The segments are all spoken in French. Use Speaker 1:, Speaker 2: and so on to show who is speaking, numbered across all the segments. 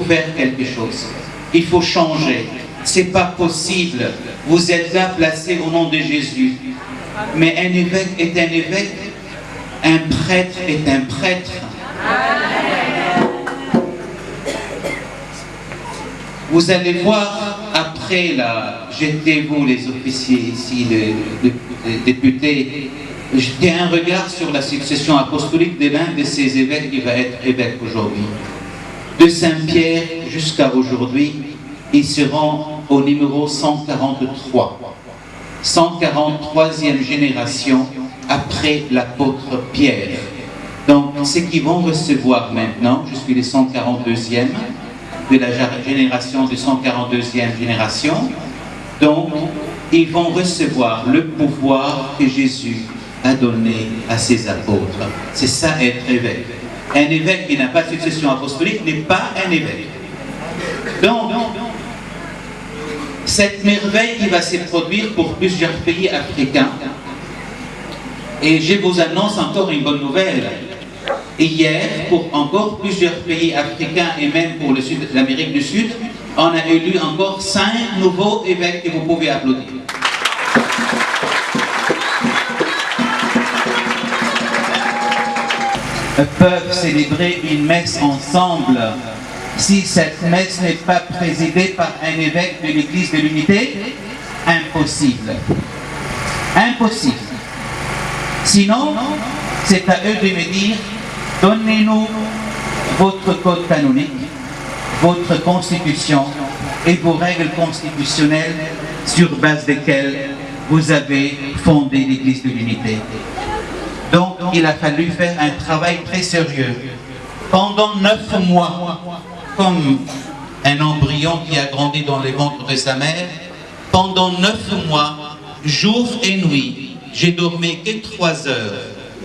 Speaker 1: faire quelque chose. Il faut changer. C'est pas possible. Vous êtes là placés au nom de Jésus. Mais un évêque est un évêque. Un prêtre est un prêtre. Vous allez voir après la... Jetez vous les officiers ici, les députés, jetez un regard sur la succession apostolique de l'un de ces évêques qui va être évêque aujourd'hui. De Saint-Pierre jusqu'à aujourd'hui, ils seront au numéro 143. 143e génération après l'apôtre Pierre. Donc, ceux qui vont recevoir maintenant, je suis le 142e de la génération de 142e génération, donc ils vont recevoir le pouvoir que Jésus a donné à ses apôtres. C'est ça être évêque. Un évêque qui n'a pas de succession apostolique n'est pas un évêque. Donc, cette merveille qui va se produire pour plusieurs pays africains, et je vous annonce encore une bonne nouvelle. Hier, pour encore plusieurs pays africains et même pour le sud, l'Amérique du Sud, on a élu encore 5 nouveaux évêques que vous pouvez applaudir. Peuvent célébrer une messe ensemble si cette messe n'est pas présidée par un évêque de l'Église de l'Unité? Impossible. Impossible. Sinon, c'est à eux de me dire: donnez-nous votre code canonique, votre constitution et vos règles constitutionnelles sur base desquelles vous avez fondé l'Église de l'Unité. Donc, il a fallu faire un travail très sérieux. Pendant 9 mois, comme un embryon qui a grandi dans le ventre de sa mère, pendant 9 mois, jour et nuit, j'ai dormi que 3 heures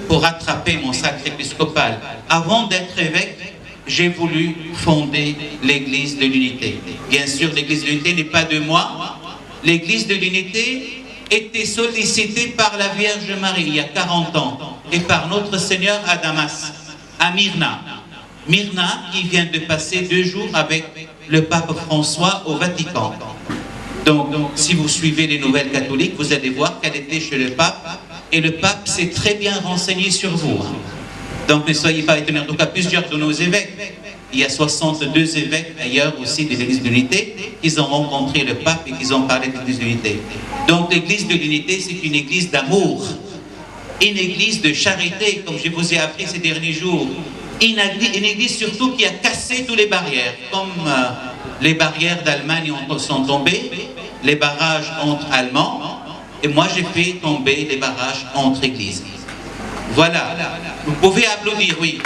Speaker 1: pour attraper mon sacre épiscopal. Avant d'être évêque, j'ai voulu fonder l'Église de l'Unité. Bien sûr, l'Église de l'Unité n'est pas de moi. L'Église de l'Unité était sollicitée par la Vierge Marie il y a 40 ans et par notre Seigneur à Damas, à Myrna. Myrna qui vient de passer 2 jours avec le pape François au Vatican. Donc, si vous suivez les nouvelles catholiques, vous allez voir qu'elle était chez le pape et le pape s'est très bien renseigné sur vous. Donc, ne soyez pas étonnés. En tout cas, plusieurs de nos évêques, il y a 62 évêques ailleurs aussi de l'Église de l'Unité, qui ont rencontré le pape et qui ont parlé de l'Église de l'Unité. Donc, l'Église de l'Unité, c'est une église d'amour, une église de charité, comme je vous ai appris ces derniers jours. Une église surtout qui a cassé toutes les barrières, comme les barrières d'Allemagne sont tombées, les barrages entre Allemands, et moi j'ai fait tomber les barrages entre églises. Voilà, vous pouvez applaudir, oui.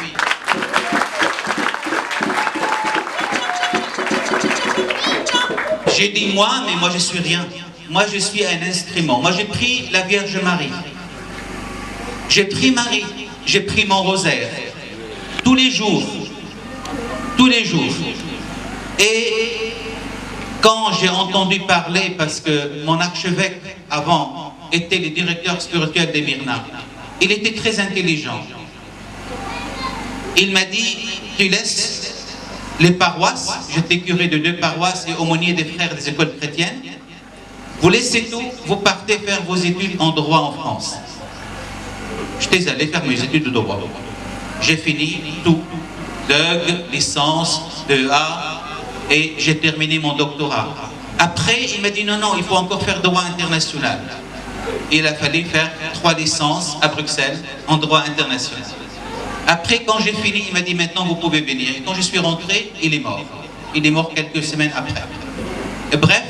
Speaker 1: J'ai dit moi, mais moi je suis rien. Moi je suis un instrument. Moi j'ai pris la Vierge Marie. J'ai pris Marie, j'ai pris mon rosaire. Tous les jours. Tous les jours. Et quand j'ai entendu parler, parce que mon archevêque avant était le directeur spirituel de Myrna, il était très intelligent. Il m'a dit, tu laisses les paroisses, j'étais curé de 2 paroisses et aumônier des frères des écoles chrétiennes, vous laissez tout, vous partez faire vos études en droit en France. J'étais allé faire mes études de droit. J'ai fini tout, DEUG, licence, DEA, et j'ai terminé mon doctorat. Après, il m'a dit non, non, il faut encore faire droit international. Il a fallu faire 3 licences à Bruxelles en droit international. Après, quand j'ai fini, il m'a dit maintenant vous pouvez venir. Et quand je suis rentré, il est mort. Il est mort quelques semaines après. Et bref,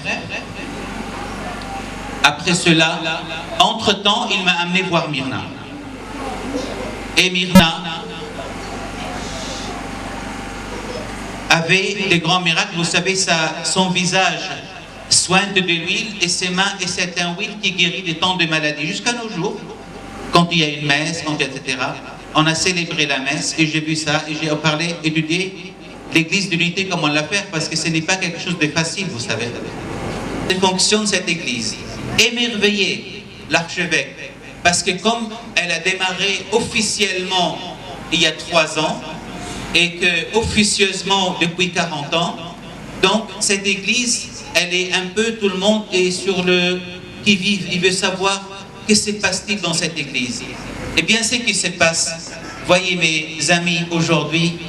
Speaker 1: après cela, entre-temps, il m'a amené voir Myrna. Et Myrna avait des grands miracles. Vous savez, son visage sointe de l'huile et ses mains, et c'est un huile qui guérit des tant de maladies. Jusqu'à nos jours, quand il y a une messe, etc., on a célébré la messe et j'ai vu ça et j'ai parlé, étudié l'Église de l'Unité, comment la faire, parce que ce n'est pas quelque chose de facile, vous savez. Elle fonctionne cette Église. Émerveillé l'archevêque, parce que comme elle a démarré officiellement il y a 3 ans, et que officieusement depuis 40 ans, donc cette église, elle est un peu, tout le monde est sur le qui-vive, il veut savoir qu'est-ce qui se passe-t-il dans cette église. Eh bien, ce qui se passe, voyez mes amis, aujourd'hui,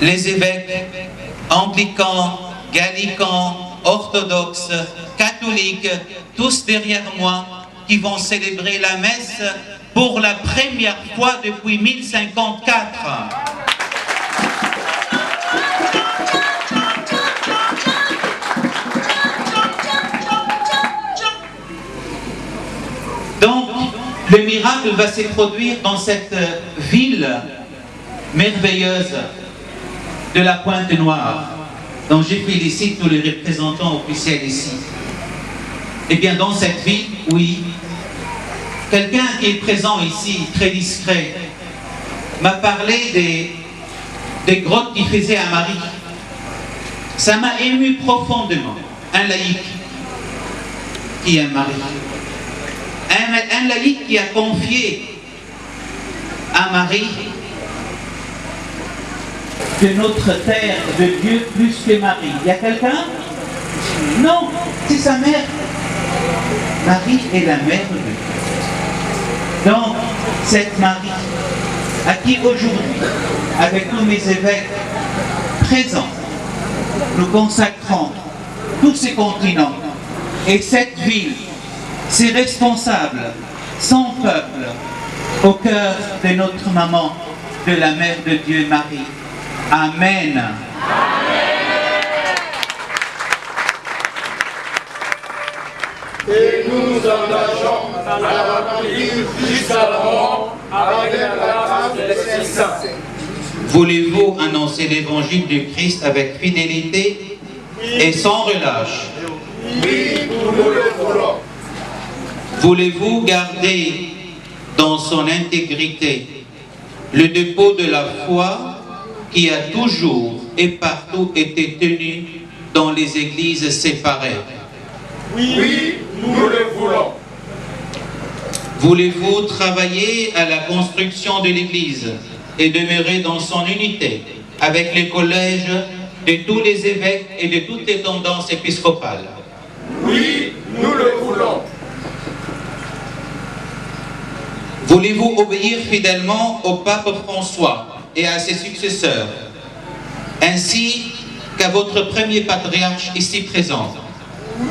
Speaker 1: les évêques anglicans, gallicans, orthodoxes, catholiques, tous derrière moi, qui vont célébrer la messe pour la première fois depuis 1054. Donc, le miracle va se produire dans cette ville merveilleuse de la Pointe-Noire, dont je félicite tous les représentants officiels ici. Eh bien, dans cette ville, oui, quelqu'un qui est présent ici, très discret, m'a parlé des grottes qu'il faisait à Marie. Ça m'a ému profondément. Un laïc qui aime Marie. Un laïc qui a confié à Marie que notre terre de Dieu plus que Marie. Il y a quelqu'un? Non, c'est sa mère. Marie est la mère de Dieu. Donc, cette Marie, à qui aujourd'hui, avec tous mes évêques présents, nous consacrons tous ces continents et cette ville, ses responsables, son peuple, au cœur de notre maman, de la mère de Dieu Marie. Amen.
Speaker 2: Et nous nous engageons à la remplir jusqu'à la mort avec la grâce de Saint.
Speaker 1: Voulez-vous annoncer l'évangile du Christ avec fidélité et sans relâche?
Speaker 2: Oui, nous le voulons.
Speaker 1: Voulez-vous garder dans son intégrité le dépôt de la foi qui a toujours et partout été tenu dans les églises séparées?
Speaker 2: Oui, nous le voulons.
Speaker 1: Voulez-vous travailler à la construction de l'Église et demeurer dans son unité avec les collèges de tous les évêques et de toutes les tendances épiscopales?
Speaker 2: Oui, nous le voulons.
Speaker 1: Voulez-vous obéir fidèlement au pape François et à ses successeurs, ainsi qu'à votre premier patriarche ici présent?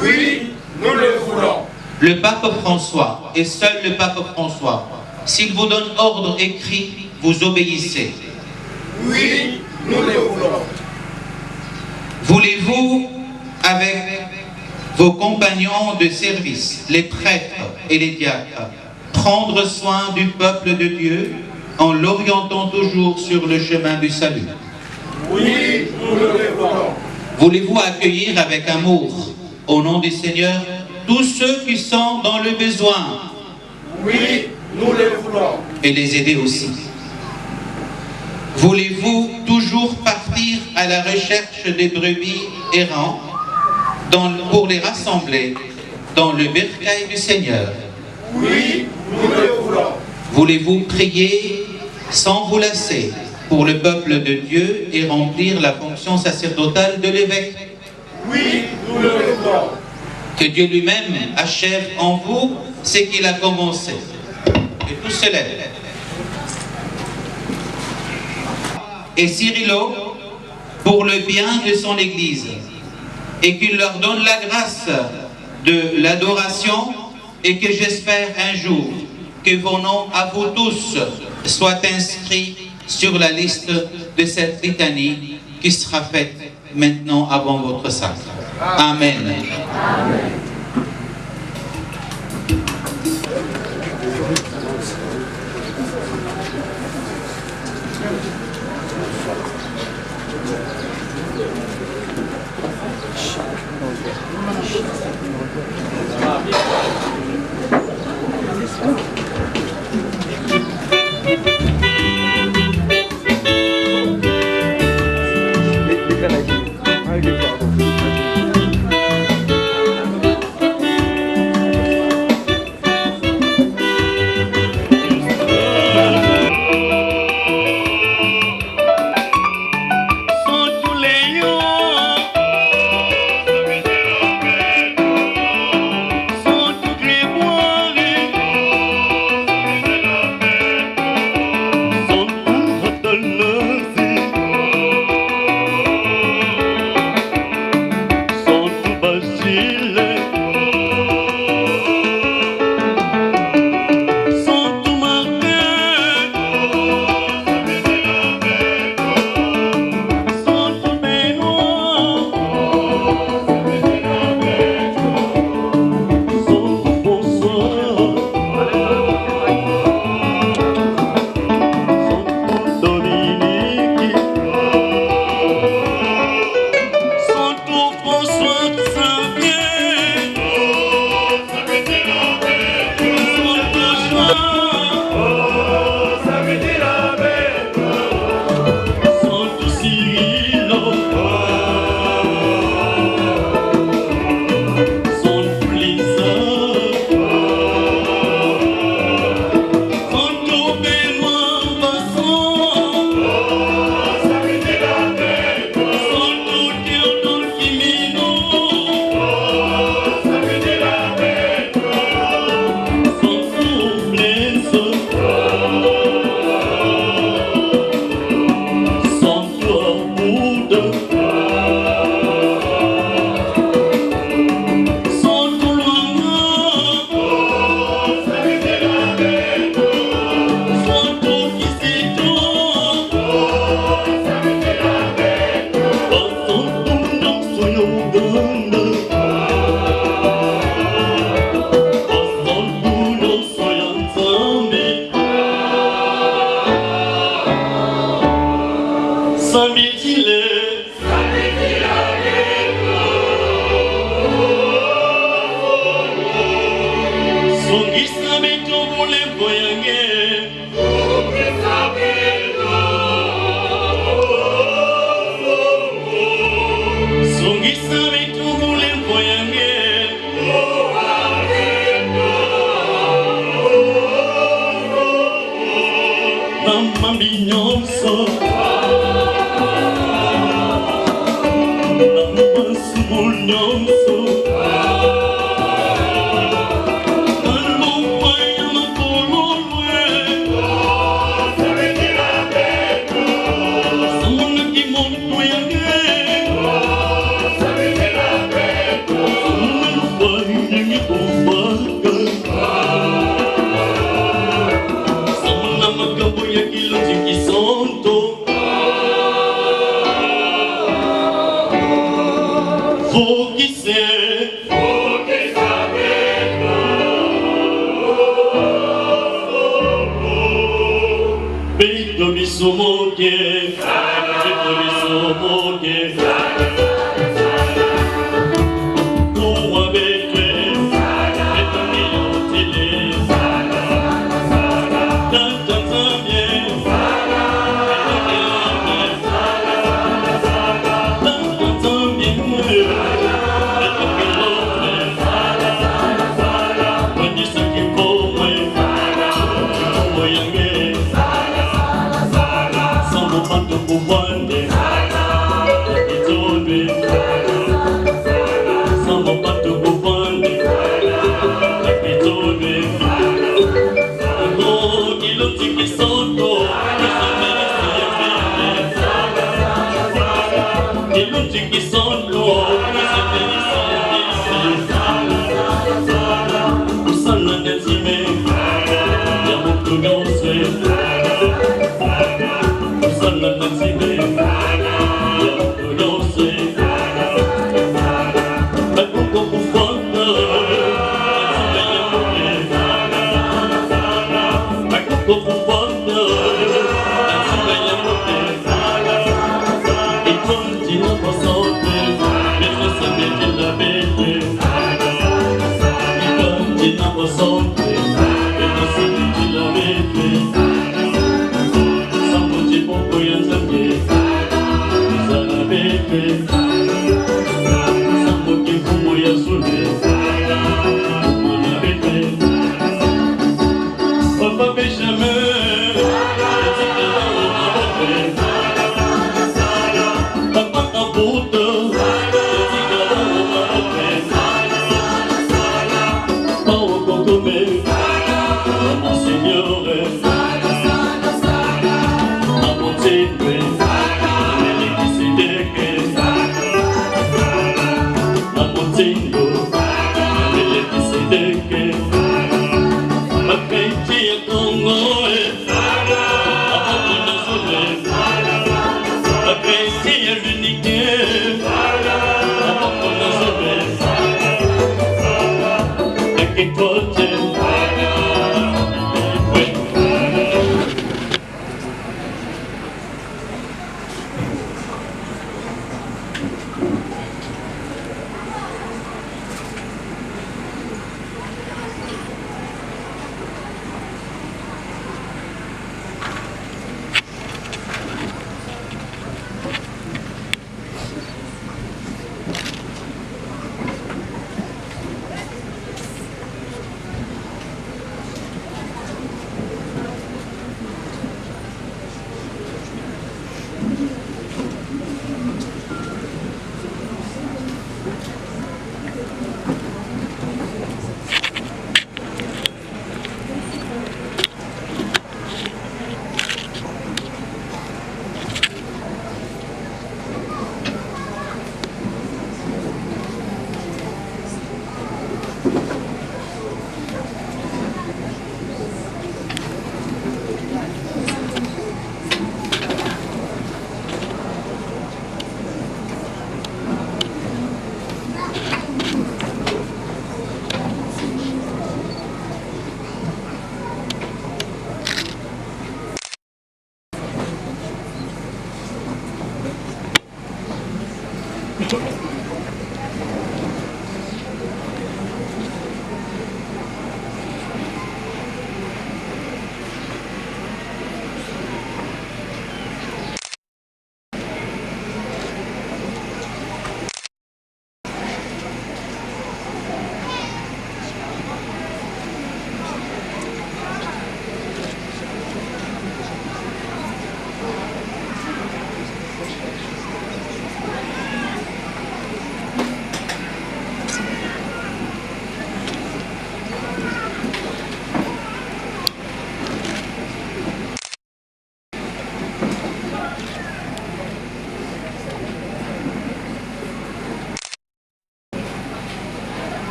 Speaker 2: Oui, nous le voulons.
Speaker 1: Le pape François, et seul le pape François, s'il vous donne ordre écrit, vous obéissez.
Speaker 2: Oui, nous le voulons.
Speaker 1: Voulez-vous, avec vos compagnons de service, les prêtres et les diacres, prendre soin du peuple de Dieu en l'orientant toujours sur le chemin du salut?
Speaker 2: Oui, nous le voulons.
Speaker 1: Voulez-vous accueillir avec amour, au nom du Seigneur, tous ceux qui sont dans le besoin?
Speaker 2: Oui, nous le voulons.
Speaker 1: Et les aider aussi. Voulez-vous toujours partir à la recherche des brebis errants pour les rassembler dans le bercail du Seigneur?
Speaker 2: Oui, nous le voulons.
Speaker 1: Voulez-vous prier sans vous lasser pour le peuple de Dieu et remplir la fonction sacerdotale de l'évêque?
Speaker 2: Oui, nous le voulons.
Speaker 1: Que Dieu lui-même achève en vous ce qu'il a commencé. Et tous se lèvent. Et Cyrilo, pour le bien de son Église, et qu'il leur donne la grâce de l'adoration, et que j'espère un jour que vos noms à vous tous soient inscrits sur la liste de cette litanie qui sera faite maintenant avant votre sacre. Amen.
Speaker 2: Amen.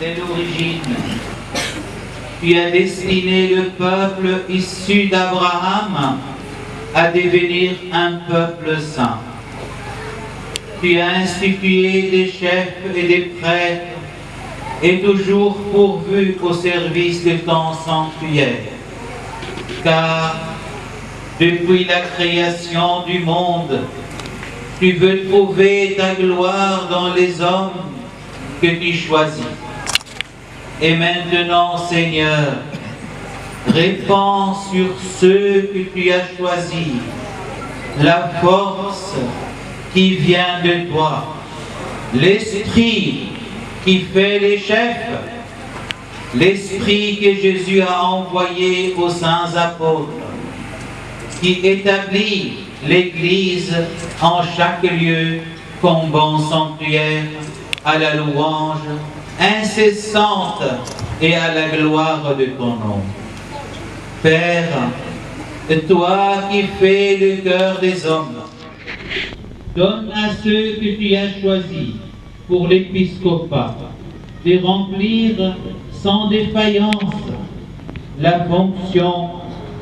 Speaker 1: dès l'origine. Tu as destiné le peuple issu d'Abraham à devenir un peuple saint. Tu as institué des chefs et des prêtres et toujours pourvu au service de ton sanctuaire. Car depuis la création du monde, tu veux trouver ta gloire dans les hommes que tu choisis. Et maintenant, Seigneur, répands sur ceux que tu as choisis la force qui vient de toi, l'esprit qui fait les chefs, l'esprit que Jésus a envoyé aux saints apôtres, qui établit l'Église en chaque lieu comme bon sanctuaire à la louange incessante et à la gloire de ton nom. Père, toi qui fais le cœur des hommes, donne à ceux que tu as choisis pour l'épiscopat de remplir sans défaillance la fonction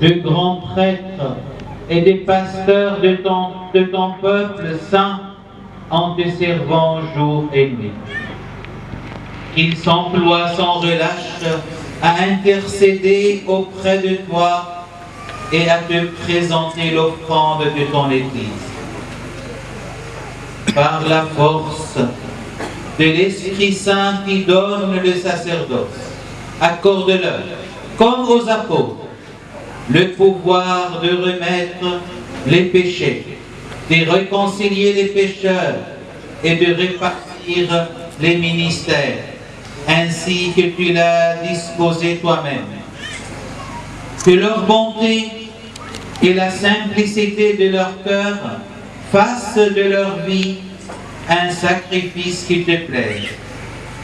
Speaker 1: de grand prêtre et de pasteur de ton peuple saint en te servant jour et nuit. Qu'il s'emploie sans relâche à intercéder auprès de toi et à te présenter l'offrande de ton Église. Par la force de l'Esprit Saint qui donne le sacerdoce, accorde-leur, comme aux apôtres, le pouvoir de remettre les péchés, de réconcilier les pécheurs et de répartir les ministères, ainsi que tu l'as disposé toi-même. Que leur bonté et la simplicité de leur cœur fassent de leur vie un sacrifice qui te plaise.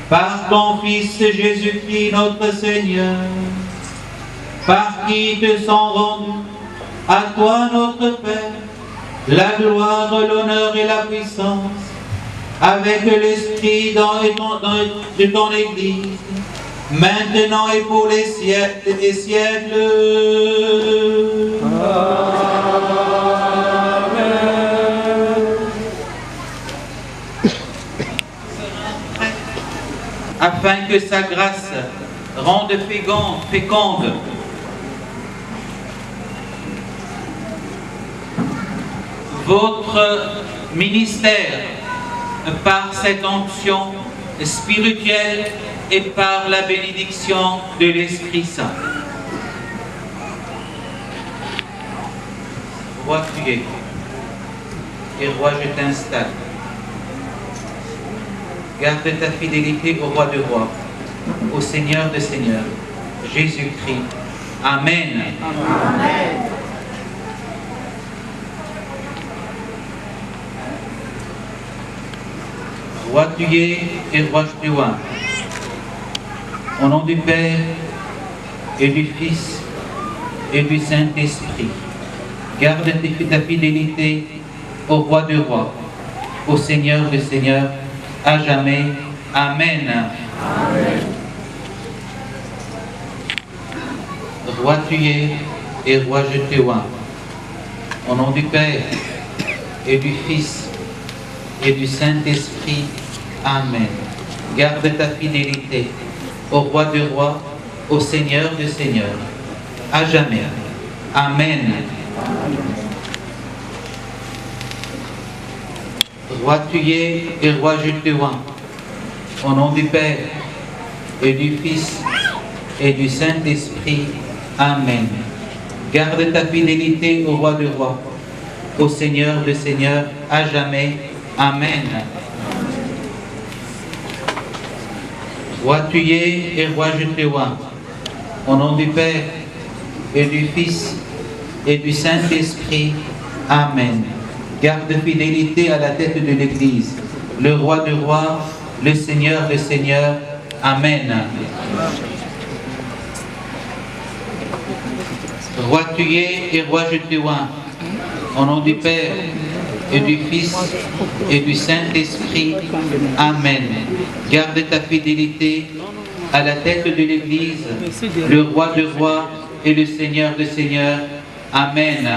Speaker 1: Par ton Fils Jésus-Christ notre Seigneur, par qui te sont rendus, à toi notre Père, la gloire, l'honneur et la puissance, avec l'Esprit de ton Église, maintenant et pour les siècles des siècles. Afin que sa grâce rende féconde votre ministère par cette onction spirituelle et par la bénédiction de l'Esprit Saint. Roi, tu es, et roi, je t'installe. Garde ta fidélité au roi de rois, au Seigneur de seigneurs, Jésus-Christ. Amen. Amen. Roi tu es et roi je te vois. Au nom du Père et du Fils et du Saint-Esprit, garde ta fidélité au roi de rois, au Seigneur de seigneurs, à jamais. Amen. Amen. Roi tu es et roi je te vois. Au nom du Père et du Fils et du Saint-Esprit. Amen. Garde ta fidélité au roi de rois, au Seigneur de seigneurs, à jamais. Amen. Roi tu es et roi je te vois. Au nom du Père et du Fils et du Saint-Esprit. Amen. Garde ta fidélité au roi de rois, au Seigneur de seigneurs, à jamais. Amen. Roi tu es et roi je te vois. Au nom du Père et du Fils et du Saint-Esprit. Amen. Garde fidélité à la tête de l'Église, le roi de rois, le Seigneur de seigneurs. Amen. Roi tu es et roi je te vois. Au nom du Père et du Fils et du Saint-Esprit. Amen. Garde ta fidélité à la tête de l'Église, le roi de rois et le Seigneur de seigneurs. Amen.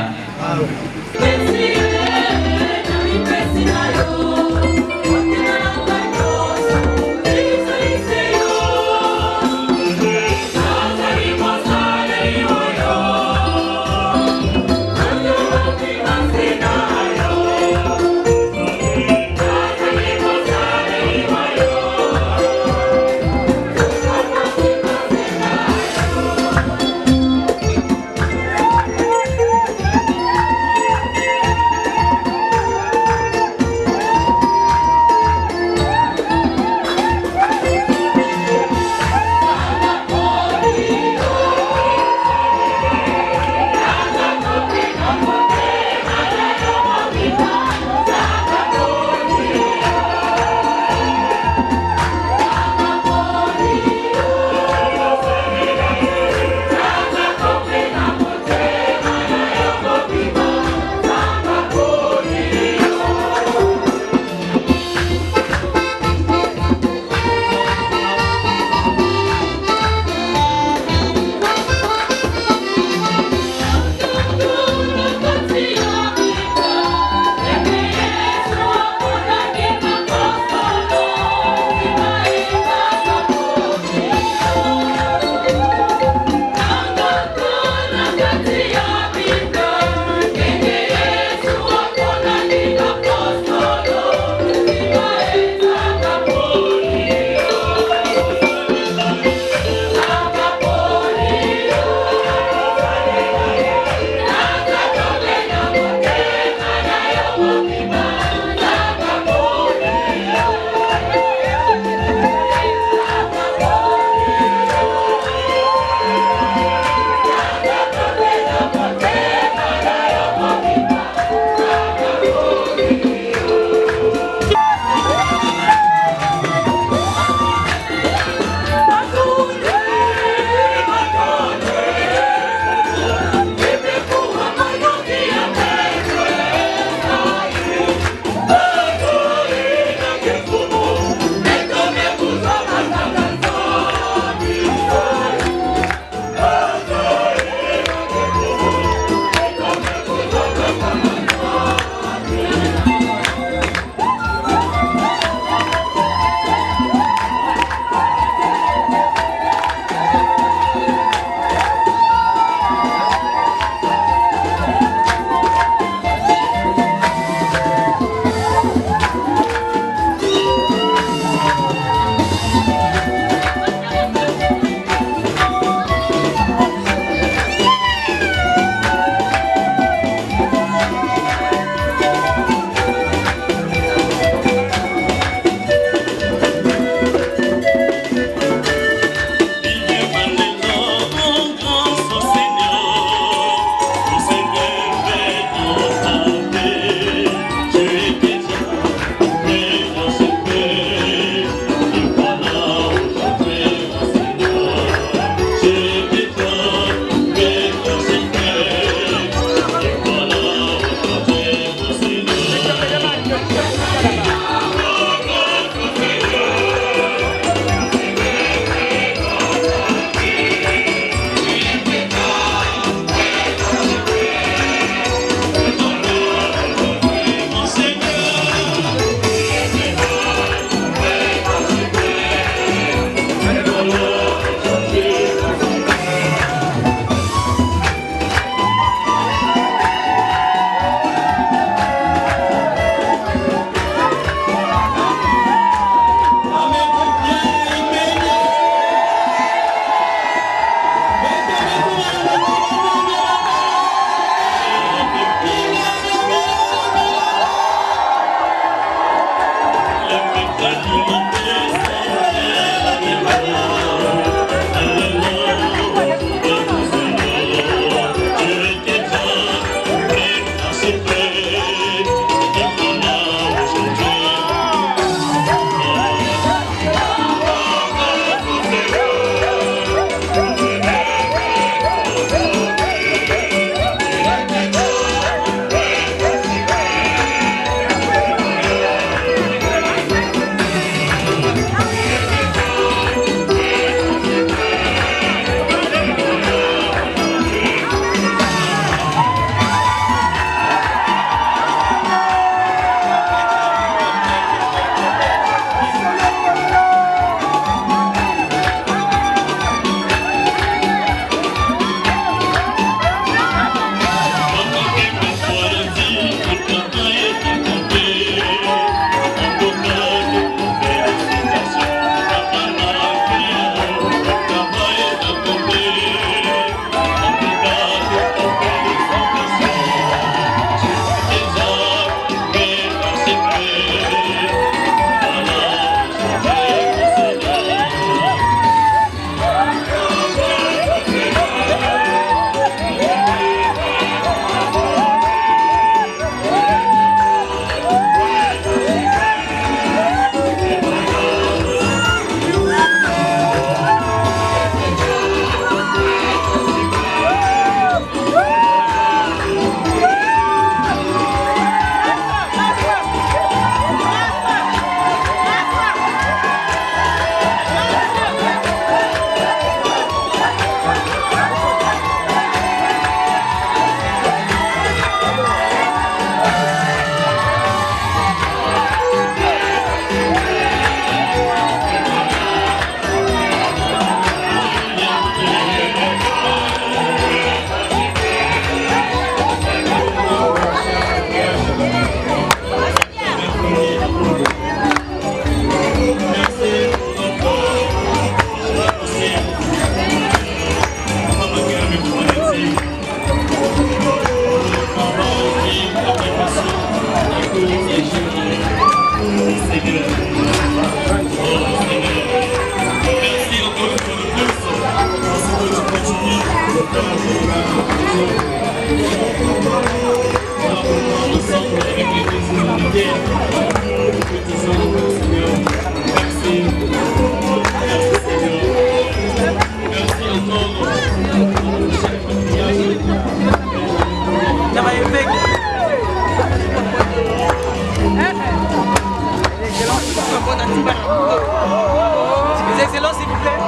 Speaker 3: Ensemble avec les deux militaires, les petits anges, Seigneur, merci. Merci Seigneur. Merci encore.
Speaker 4: Les excellences, s'il vous plaît.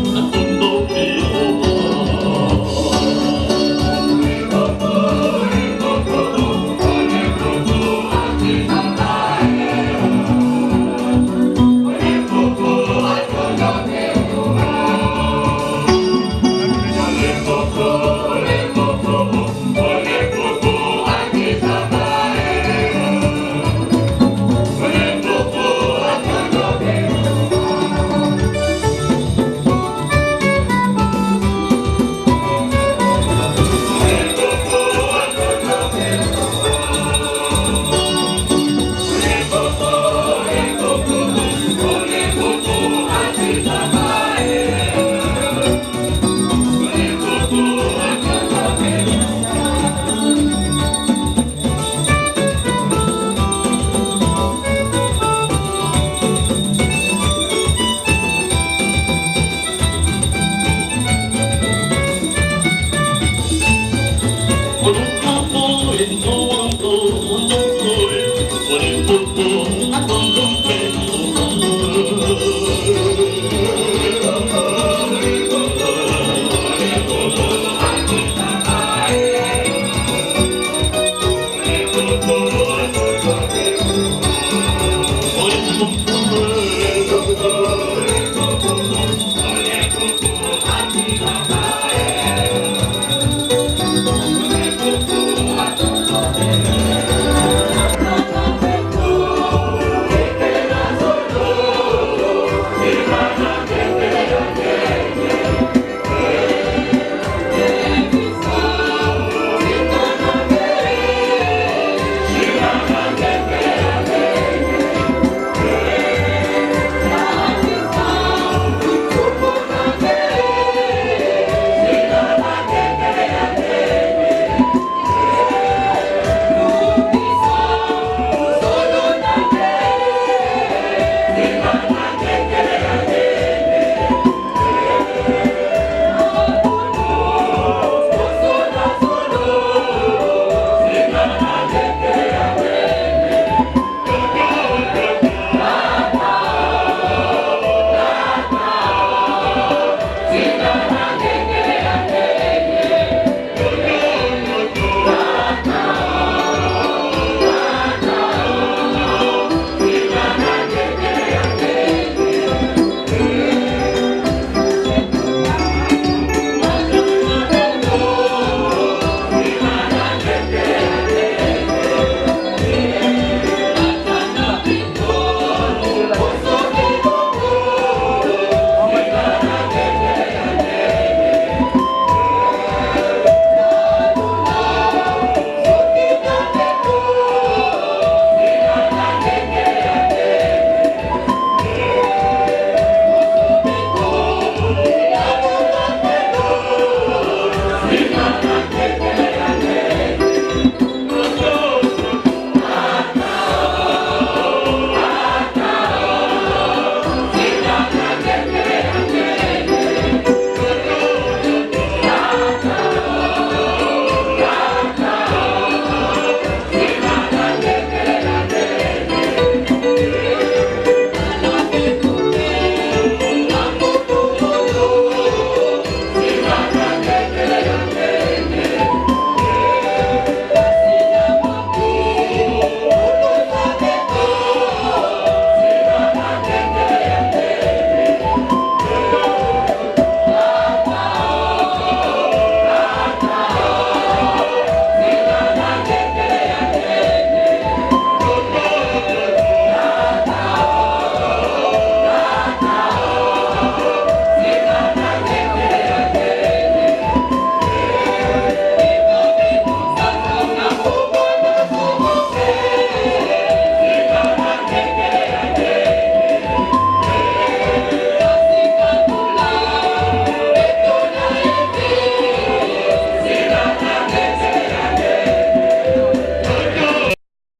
Speaker 3: Thank you.